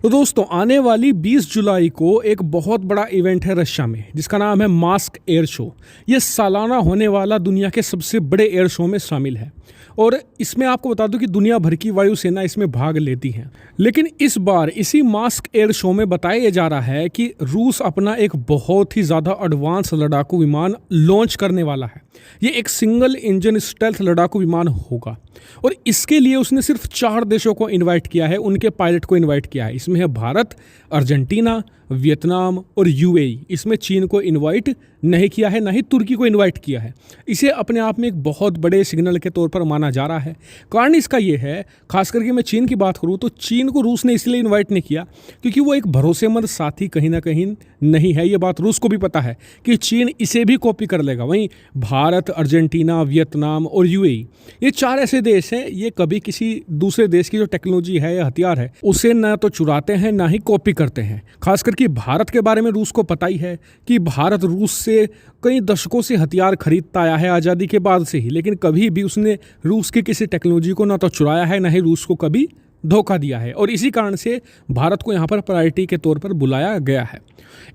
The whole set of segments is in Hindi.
तो दोस्तों आने वाली 20 जुलाई को एक बहुत बड़ा इवेंट है रशिया में जिसका नाम है मास्क एयर शो। ये सालाना होने वाला दुनिया के सबसे बड़े एयर शो में शामिल है और इसमें आपको बता दूं कि दुनिया भर की वायुसेना इसमें भाग लेती है। लेकिन इस बार इसी मास्क एयर शो में बताया जा रहा है कि रूस अपना एक बहुत ही ज़्यादा एडवांस लड़ाकू विमान लॉन्च करने वाला है। ये एक सिंगल इंजन स्टेल्थ लड़ाकू विमान होगा और इसके लिए उसने सिर्फ 4 देशों को इनवाइट किया है, उनके पायलट को इनवाइट किया है। इसमें है भारत, अर्जेंटीना, वियतनाम और यूएई। इसमें चीन को इनवाइट नहीं किया है, ना ही तुर्की को इनवाइट किया है। इसे अपने आप में एक बहुत बड़े सिग्नल के तौर पर माना जा रहा है। कारण इसका ये है, खास करके मैं चीन की बात करूँ तो चीन को रूस ने इसलिए इनवाइट नहीं किया क्योंकि वो एक भरोसेमंद साथी कहीं ना कहीं नहीं है। ये बात रूस को भी पता है कि चीन इसे भी कॉपी कर लेगा। वहीं भारत, अर्जेंटीना, वियतनाम और यूएई, ये 4 ऐसे देश हैं, ये कभी किसी दूसरे देश की जो टेक्नोलॉजी है या हथियार है उसे ना तो चुराते हैं ना ही कॉपी करते हैं। खास करके भारत के बारे में रूस को पता ही है कि भारत रूस से कई दशकों से हथियार खरीदता आया है आज़ादी के बाद से ही, लेकिन कभी भी उसने रूस की किसी टेक्नोलॉजी को ना तो चुराया है ना ही रूस को कभी धोखा दिया है। और इसी कारण से भारत को यहाँ पर प्रायोरिटी के तौर पर बुलाया गया है।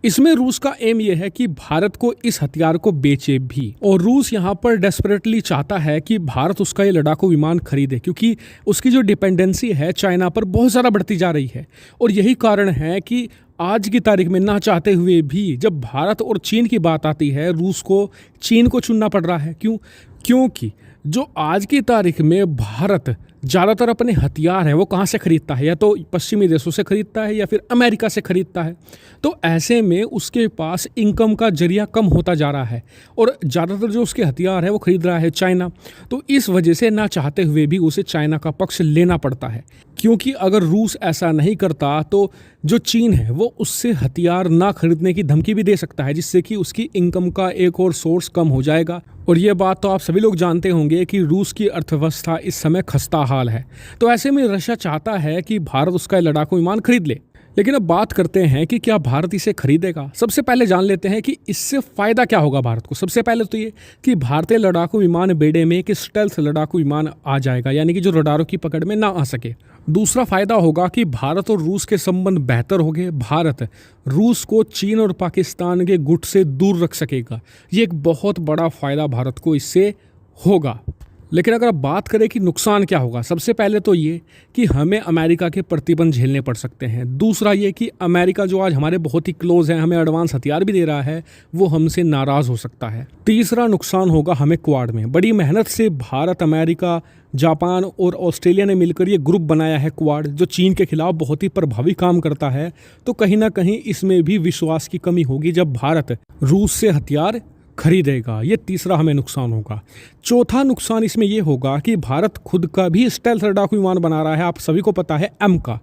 इसमें रूस का एम ये है कि भारत को इस हथियार को बेचे भी, और रूस यहाँ पर डेस्परेटली चाहता है कि भारत उसका ये लड़ाकू विमान खरीदे क्योंकि उसकी जो डिपेंडेंसी है चाइना पर बहुत ज़्यादा बढ़ती जा रही है। और यही कारण है कि आज की तारीख में ना चाहते हुए भी जब भारत और चीन की बात आती है, रूस को चीन को चुनना पड़ रहा है। क्योंकि जो आज की तारीख में भारत ज़्यादातर अपने हथियार है वो कहाँ से खरीदता है, या तो पश्चिमी देशों से खरीदता है या फिर अमेरिका से खरीदता है। तो ऐसे में उसके पास इनकम का जरिया कम होता जा रहा है और ज़्यादातर जो उसके हथियार है वो खरीद रहा है चाइना। तो इस वजह से ना चाहते हुए भी उसे चाइना का पक्ष लेना पड़ता है, क्योंकि अगर रूस ऐसा नहीं करता तो जो चीन है वो उससे हथियार ना खरीदने की धमकी भी दे सकता है, जिससे कि उसकी इनकम का एक और सोर्स कम हो जाएगा। और ये बात तो आप सभी लोग जानते होंगे कि रूस की अर्थव्यवस्था इस समय खस्ता हाल है। तो ऐसे में रशिया चाहता है कि भारत उसका लड़ाकू विमान खरीद ले। लेकिन अब बात करते हैं कि क्या भारत इसे खरीदेगा। सबसे पहले जान लेते हैं कि इससे फ़ायदा क्या होगा भारत को। सबसे पहले तो ये कि भारतीय लड़ाकू विमान बेड़े में एक स्टेल्थ लड़ाकू विमान आ जाएगा, यानी कि जो रडारों की पकड़ में ना आ सके। दूसरा फ़ायदा होगा कि भारत और रूस के संबंध बेहतर होंगे। भारत रूस को चीन और पाकिस्तान के गुट से दूर रख सकेगा। ये एक बहुत बड़ा फ़ायदा भारत को इससे होगा। लेकिन अगर आप बात करें कि नुकसान क्या होगा, सबसे पहले तो ये कि हमें अमेरिका के प्रतिबंध झेलने पड़ सकते हैं। दूसरा ये कि अमेरिका जो आज हमारे बहुत ही क्लोज है, हमें एडवांस हथियार भी दे रहा है, वो हमसे नाराज़ हो सकता है। तीसरा नुकसान होगा हमें क्वाड में। बड़ी मेहनत से भारत, अमेरिका, जापान और ऑस्ट्रेलिया ने मिलकर ये ग्रुप बनाया है क्वाड, जो चीन के खिलाफ बहुत ही प्रभावी काम करता है। तो कहीं ना कहीं इसमें भी विश्वास की कमी होगी जब भारत रूस से हथियार खरीदेगा। ये तीसरा हमें नुकसान होगा। चौथा नुकसान इसमें यह होगा कि भारत खुद का भी स्टेल्थ लड़ाकू विमान बना रहा है। आप सभी को पता है एम का।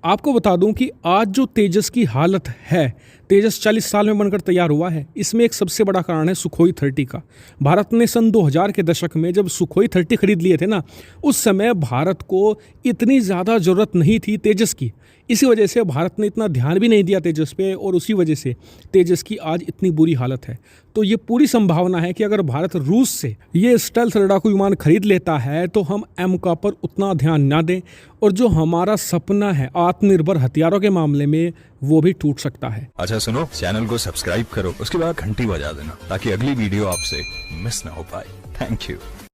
आपको बता दूं कि आज जो तेजस की हालत है, तेजस 40 साल में बनकर तैयार हुआ है, इसमें एक सबसे बड़ा कारण है सुखोई 30 का। भारत ने सन 2000 के दशक में जब सुखोई 30 खरीद लिए थे ना, उस समय भारत को इतनी ज़्यादा ज़रूरत नहीं थी तेजस की। इसी वजह से भारत ने इतना ध्यान भी नहीं दिया तेजस पे, और उसी वजह से तेजस की आज इतनी बुरी हालत है। तो ये पूरी संभावना है कि अगर भारत रूस से ये स्टेल्थ लड़ाकू विमान खरीद लेता है तो हम एमका पर उतना ध्यान ना दें, और जो हमारा सपना है आत्मनिर्भर हथियारों के मामले में वो भी टूट सकता है। अच्छा सुनो, चैनल को सब्सक्राइब करो, उसके बाद घंटी बजा देना ताकि अगली वीडियो आपसे मिस ना हो पाए। Thank you.